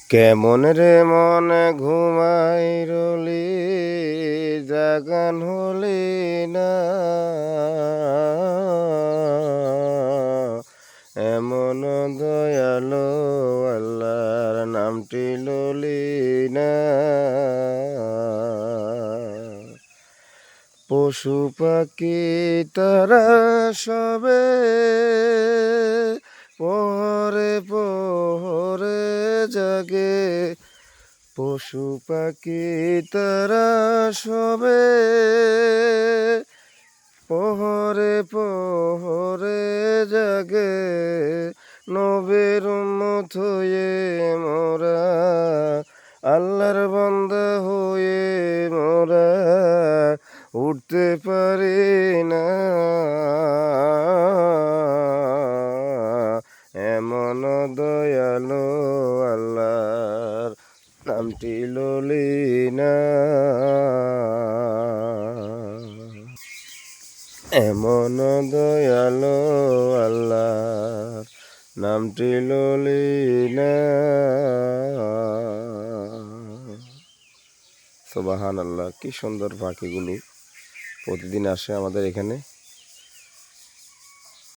কেমন রে মনে ঘুমাই রলি জাগান হলি না, এমন দয়ালো আল্লাহর নামটি ললি না। পশু পাখি তারা সবে পহরে পহরে জাগে, পশু পাখি তারা সবে পহরে পহরে জাগে। নবীর উম্মত হয়ে মোরা, আল্লাহর বান্দা হয়ে মোরা উঠতে পারি না, এমন দয়ালো আল্লাহর নামটি ললি না, এমন দয়ালো আল্লাহর নামটি ললি না। সুবহানাল্লাহ, কি সুন্দর পাখিগুলো প্রতিদিন আসে আমাদের এখানে।